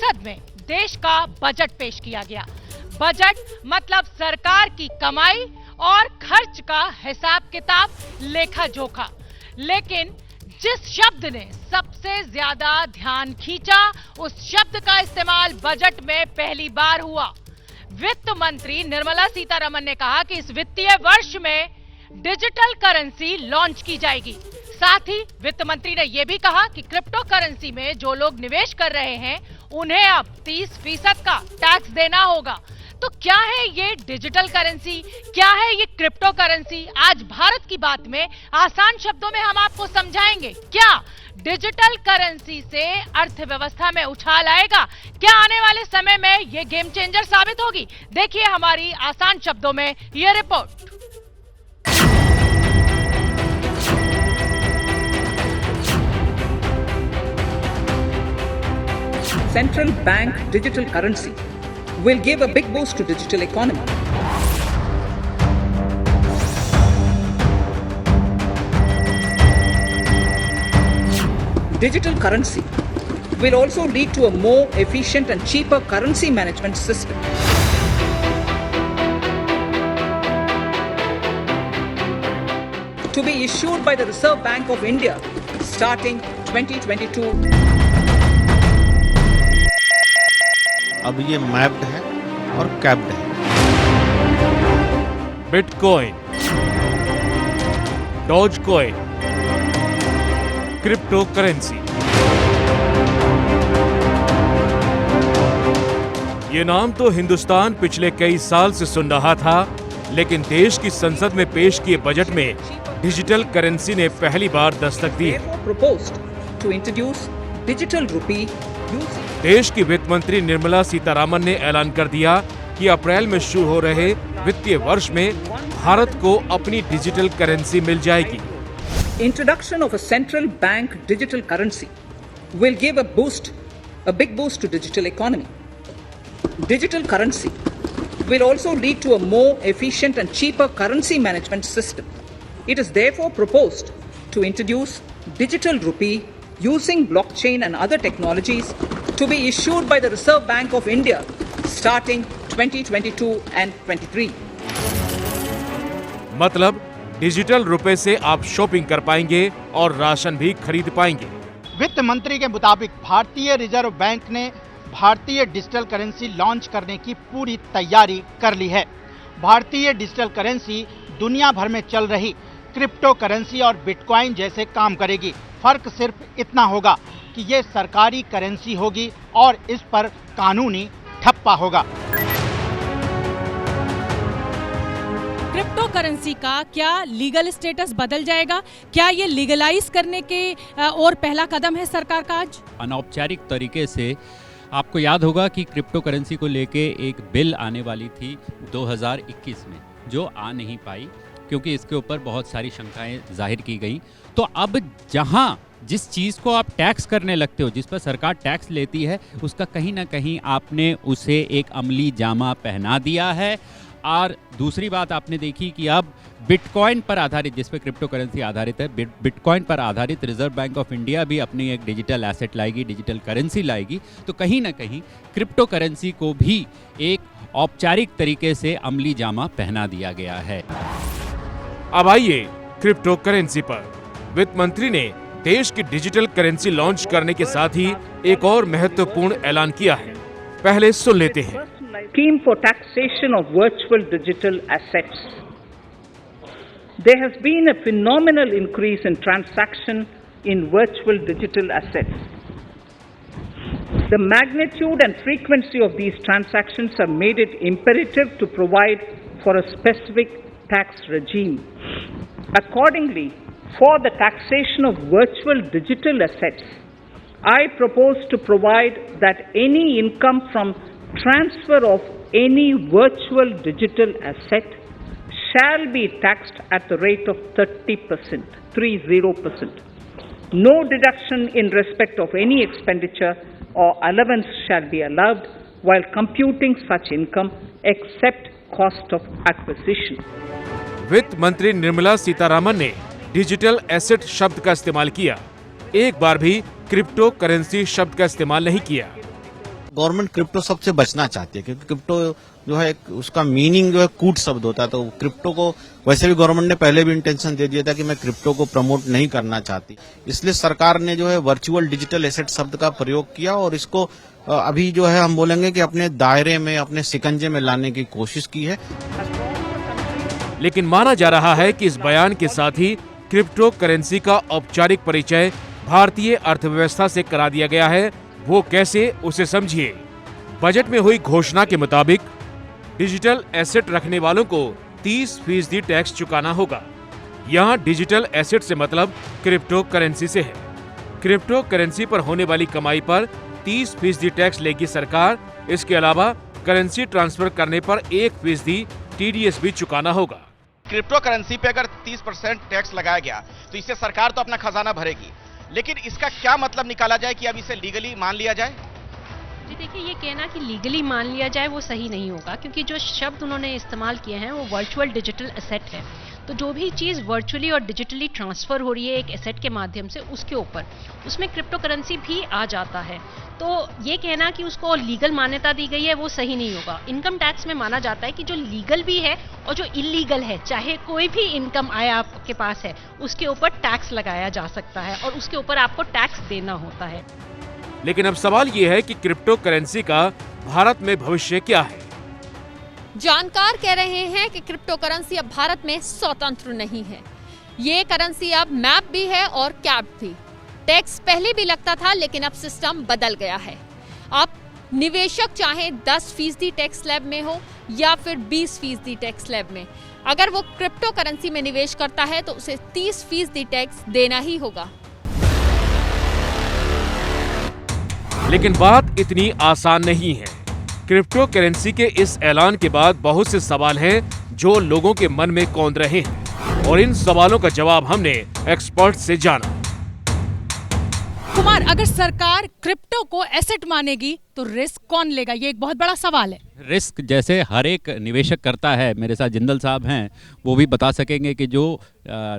संसद में देश का बजट पेश किया गया। बजट मतलब सरकार की कमाई और खर्च का हिसाब किताब, लेखा जोखा। लेकिन जिस शब्द ने सबसे ज्यादा ध्यान खींचा, उस शब्द का इस्तेमाल बजट में पहली बार हुआ। वित्त मंत्री निर्मला सीतारमण ने कहा कि इस वित्तीय वर्ष में डिजिटल करेंसी लॉन्च की जाएगी। साथ ही वित्त मंत्री ने यह भी कहा कि क्रिप्टो करेंसी में जो लोग निवेश कर रहे हैं उन्हें अब 30% का टैक्स देना होगा। तो क्या है ये डिजिटल करेंसी, क्या है ये क्रिप्टो करेंसी? आज भारत की बात में आसान शब्दों में हम आपको समझाएंगे। क्या डिजिटल करेंसी से अर्थव्यवस्था में उछाल आएगा? क्या आने वाले समय में ये गेम चेंजर साबित होगी? देखिए हमारी आसान शब्दों में ये report. Central bank digital currency will give a big boost to digital economy. Digital currency will also lead to a more efficient and cheaper currency management system. To be issued by the Reserve Bank of India starting 2022. अब ये mapped है और capped है। Bitcoin, Dogecoin, crypto currency, ये नाम तो हिंदुस्तान पिछले कई साल से सुन रहा था, लेकिन देश की संसद में पेश किए बजट में डिजिटल करेंसी ने पहली बार दस्तक दी है। देश की वित्त मंत्री निर्मला सीतारमण ने ऐलान कर दिया कि अप्रैल में शुरू हो रहे वित्तीय वर्ष में भारत को अपनी डिजिटल करेंसी मिल जाएगी। Introduction of a central bank digital currency will give a big boost to digital economy. Digital currency will also lead to a more efficient and cheaper currency management system. It is therefore proposed to introduce digital rupee using blockchain and other technologies to be issued by the Reserve Bank of India starting 2022 and 23. मतलब digital रुपए से आप shopping कर पाएंगे और ration भी खरीद पाएंगे। वित्त मंत्री के मुताबिक भारतीय रिजर्व बैंक ने भारतीय डिजिटल करेंसी लॉन्च करने की पूरी तैयारी कर ली है। भारतीय डिजिटल करेंसी दुनिया भर में चल रही क्रिप्टो करेंसी और बिटकॉइन जैसे काम करेगी। फर्क सिर्फ इतना होगा कि ये सरकारी करेंसी होगी और इस पर कानूनी ठप्पा होगा। क्रिप्टो करेंसी का क्या लीगल स्टेटस बदल जाएगा? क्या ये लीगलाइज करने के और पहला कदम है सरकार का आज? अनौपचारिक तरीके से आपको याद होगा कि क्रिप्टो करेंसी को लेके एक बिल आने वाली थी 2021 में, जो आ नहीं पाई क्योंकि इसके ऊपर बहुत सारी शंकाएं जाहिर की गई। तो अब जहां जिस चीज़ को आप टैक्स करने लगते हो, जिस पर सरकार टैक्स लेती है, उसका कहीं ना कहीं आपने उसे एक अमली जामा पहना दिया है। और दूसरी बात आपने देखी कि अब बिटकॉइन पर आधारित, जिस पे क्रिप्टो करेंसी आधारित है, बिटकॉइन पर आधारित रिजर्व बैंक ऑफ इंडिया भी अपनी एक डिजिटल एसेट लाएगी, डिजिटल करेंसी लाएगी। तो कहीं ना कहीं क्रिप्टो करेंसी को भी एक औपचारिक तरीके से अमली जामा पहना दिया गया है। अब आइए क्रिप्टो करेंसी पर। वित्त मंत्री ने देश की डिजिटल करेंसी लॉन्च करने के साथ ही एक और महत्वपूर्ण ऐलान किया है। पहले सुन लेते हैं। Scheme for taxation of virtual digital assets. There has been a phenomenal increase in transaction in virtual digital assets. The magnitude and frequency of these transactions have made it imperative to provide for a specific tax regime. Accordingly, for the taxation of virtual digital assets, I propose to provide that any income from transfer of any virtual digital asset shall be taxed at the rate of 30%, 30%. No deduction in respect of any expenditure or allowance shall be allowed while computing such income except cost of acquisition. वित्त मंत्री निर्मला सीतारमण ने digital asset शब्द का इस्तेमाल किया, एक बार भी crypto currency शब्द का इस्तेमाल नहीं किया। गवर्नमेंट क्रिप्टो शब्द से बचना चाहती है, क्योंकि क्रिप्टो जो है उसका मीनिंग जो है कूट शब्द होता है। तो क्रिप्टो को वैसे भी गवर्नमेंट ने पहले भी इंटेंशन दे दिया था कि मैं क्रिप्टो को प्रमोट नहीं करना चाहती, इसलिए सरकार ने जो है वर्चुअल डिजिटल एसेट शब्द का प्रयोग किया और इसको अभी जो है हम बोलेंगे कि अपने दायरे में, अपने शिकंजे में लाने की कोशिश की है। लेकिन माना जा रहा है कि इस बयान के साथ ही क्रिप्टो करेंसी का औपचारिक परिचय भारतीय अर्थव्यवस्था से करा दिया गया है। वो कैसे, उसे समझिए। बजट में हुई घोषणा के मुताबिक डिजिटल एसेट रखने वालों को 30% टैक्स चुकाना होगा। यहाँ डिजिटल एसेट से मतलब क्रिप्टो करेंसी से है। क्रिप्टो करेंसी पर होने वाली कमाई पर 30% टैक्स लेगी सरकार। इसके अलावा करेंसी ट्रांसफर करने पर 1% TDS भी चुकाना होगा। क्रिप्टो करेंसी पे अगर 30% टैक्स लगाया गया तो इससे सरकार तो अपना खजाना भरेगी, लेकिन इसका क्या मतलब निकाला जाए कि अब इसे लीगली मान लिया जाए? जी देखिए, ये कहना कि लीगली मान लिया जाए वो सही नहीं होगा, क्योंकि जो शब्द उन्होंने इस्तेमाल किए हैं वो वर्चुअल डिजिटल एसेट है। तो जो भी चीज़ वर्चुअली और डिजिटली ट्रांसफर हो रही है एक एसेट के माध्यम से, उसके ऊपर उसमें क्रिप्टो करेंसी भी आ जाता है। तो ये कहना कि उसको लीगल मान्यता दी गई है वो सही नहीं होगा। इनकम टैक्स में माना जाता है कि जो लीगल भी है और जो इलीगल है, चाहे कोई भी इनकम आय आपके पास है, उसके ऊपर टैक्स लगाया जा सकता है और उसके ऊपर आपको टैक्स देना होता है। लेकिन अब सवाल ये है कि क्रिप्टो करेंसी का भारत में भविष्य क्या है? जानकार कह रहे हैं कि क्रिप्टो करेंसी अब भारत में स्वतंत्र नहीं है। ये करेंसी अब मैप भी है और कैप्ड भी। टैक्स पहले भी लगता था, लेकिन अब सिस्टम बदल गया है। अब निवेशक चाहे 10% टैक्स स्लैब में हो या फिर 20% टैक्स स्लैब में, अगर वो क्रिप्टो करेंसी में निवेश करता है तो उसे 30% टैक्स देना ही होगा। लेकिन बात इतनी आसान नहीं है। क्रिप्टो करेंसी के इस ऐलान के बाद बहुत से सवाल हैं जो लोगों के मन में कौंध रहे हैं, और इन सवालों का जवाब हमने एक्सपर्ट से जाना। कुमार, अगर सरकार क्रिप्टो को एसेट मानेगी तो रिस्क कौन लेगा? ये एक बहुत बड़ा सवाल है। रिस्क जैसे हर एक निवेशक करता है, मेरे साथ जिंदल साहब हैं, वो भी बता सकेंगे कि जो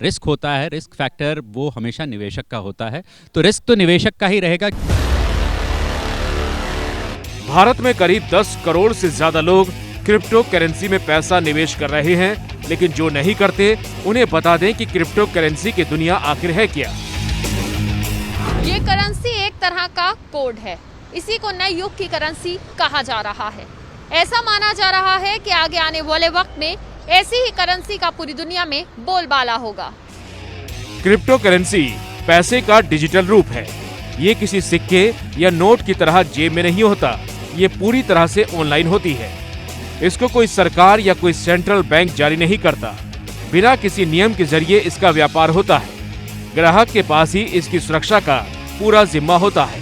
रिस्क होता है, रिस्क फैक्टर, वो हमेशा निवेशक का होता है। तो रिस्क तो निवेशक का ही रहेगा। भारत में करीब 10 करोड़ से ज्यादा लोग क्रिप्टो करेंसी में पैसा निवेश कर रहे हैं, लेकिन जो नहीं करते उन्हें बता दें कि क्रिप्टो करेंसी की दुनिया आखिर है क्या। ये करेंसी एक तरह का कोड है। इसी को नए युग की करेंसी कहा जा रहा है। ऐसा माना जा रहा है कि आगे आने वाले वक्त में ऐसी ही करेंसी का पूरी दुनिया में बोलबाला होगा। क्रिप्टो करेंसी पैसे का डिजिटल रूप है। ये किसी सिक्के या नोट की तरह जेब में नहीं होता, ये पूरी तरह से ऑनलाइन होती है। इसको कोई सरकार या कोई सेंट्रल बैंक जारी नहीं करता। बिना किसी नियम के जरिए इसका व्यापार होता है। ग्राहक के पास ही इसकी सुरक्षा का पूरा जिम्मा होता है।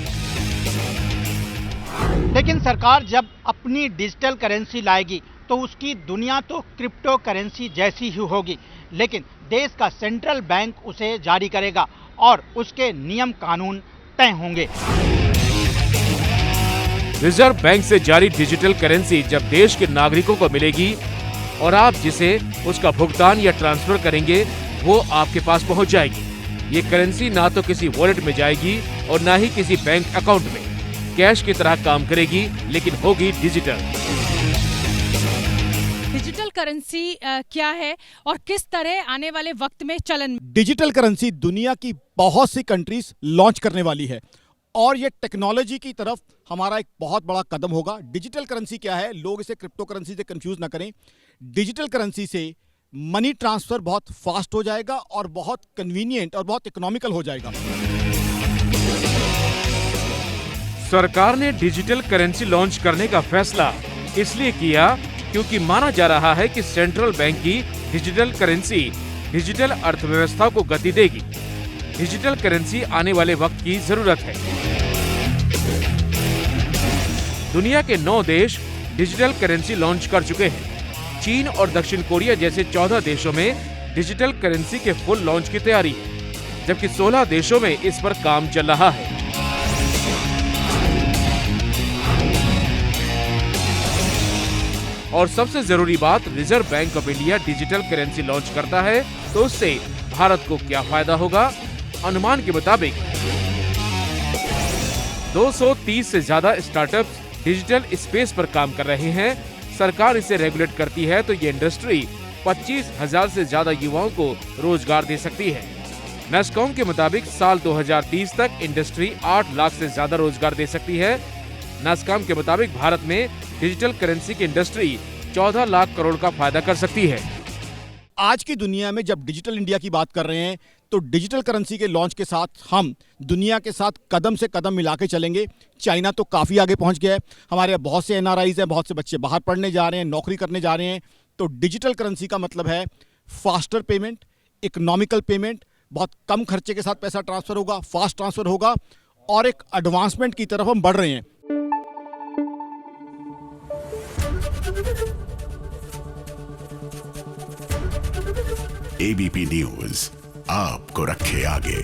लेकिन सरकार जब अपनी डिजिटल करेंसी लाएगी तो उसकी दुनिया तो क्रिप्टो करेंसी जैसी ही होगी, लेकिन देश का सेंट्रल बैंक उसे जारी करेगा और उसके नियम कानून तय होंगे। रिजर्व बैंक से जारी डिजिटल करेंसी जब देश के नागरिकों को मिलेगी और आप जिसे उसका भुगतान या ट्रांसफर करेंगे वो आपके पास पहुंच जाएगी। ये करेंसी ना तो किसी वॉलेट में जाएगी और ना ही किसी बैंक अकाउंट में। कैश की तरह काम करेगी, लेकिन होगी डिजिटल। डिजिटल करेंसी क्या है और किस तरह आने वाले वक्त में चलन? डिजिटल करेंसी दुनिया की बहुत सी कंट्रीज लॉन्च करने वाली है और ये टेक्नोलॉजी की तरफ हमारा एक बहुत बड़ा कदम होगा। डिजिटल करेंसी क्या है? लोग इसे क्रिप्टो करेंसी से कंफ्यूज ना करें। डिजिटल करेंसी से मनी ट्रांसफर बहुत फास्ट हो जाएगा और बहुत कन्वीनियंट और बहुत इकोनॉमिकल हो जाएगा। सरकार ने डिजिटल करेंसी लॉन्च करने का फैसला इसलिए किया क्योंकि माना जा रहा है कि सेंट्रल बैंक की डिजिटल करेंसी डिजिटल अर्थव्यवस्था को गति देगी। डिजिटल करेंसी आने वाले वक्त की जरूरत है। दुनिया के 9 देश डिजिटल करेंसी लॉन्च कर चुके हैं। चीन और दक्षिण कोरिया जैसे 14 देशों में डिजिटल करेंसी के फुल लॉन्च की तैयारी है, जबकि 16 देशों में इस पर काम चल रहा है। और सबसे जरूरी बात, reserve bank of India digital currency launch करता है तो उससे भारत को क्या फायदा होगा? अनुमान के मुताबिक 230 से ज्यादा स्टार्टअप्स डिजिटल स्पेस पर काम कर रहे हैं। सरकार इसे रेगुलेट करती है तो ये इंडस्ट्री 25,000 से ज्यादा युवाओं को रोजगार दे सकती है। नस्कॉम के मुताबिक साल 2030 तक इंडस्ट्री 8 लाख से ज्यादा रोजगार दे सकती है। नस्कॉम के मुताबिक भारत में डिजिटल करेंसी की इंडस्ट्री 14 लाख करोड़ का फायदा कर सकती है। आज की दुनिया में जब डिजिटल इंडिया की बात कर रहे हैं तो डिजिटल करेंसी के लॉन्च के साथ हम दुनिया के साथ कदम से कदम मिला के चलेंगे। चाइना तो काफ़ी आगे पहुंच गया है, हमारे यहाँ बहुत से NRIs हैं, बहुत से बच्चे बाहर पढ़ने जा रहे हैं, नौकरी करने जा रहे हैं। तो डिजिटल करेंसी का मतलब है फास्टर पेमेंट, इकोनॉमिकल पेमेंट, बहुत कम खर्चे के साथ पैसा ट्रांसफर होगा, फास्ट ट्रांसफर होगा और एक एडवांसमेंट की तरफ हम बढ़ रहे हैं। ABP न्यूज आपको रखे आगे।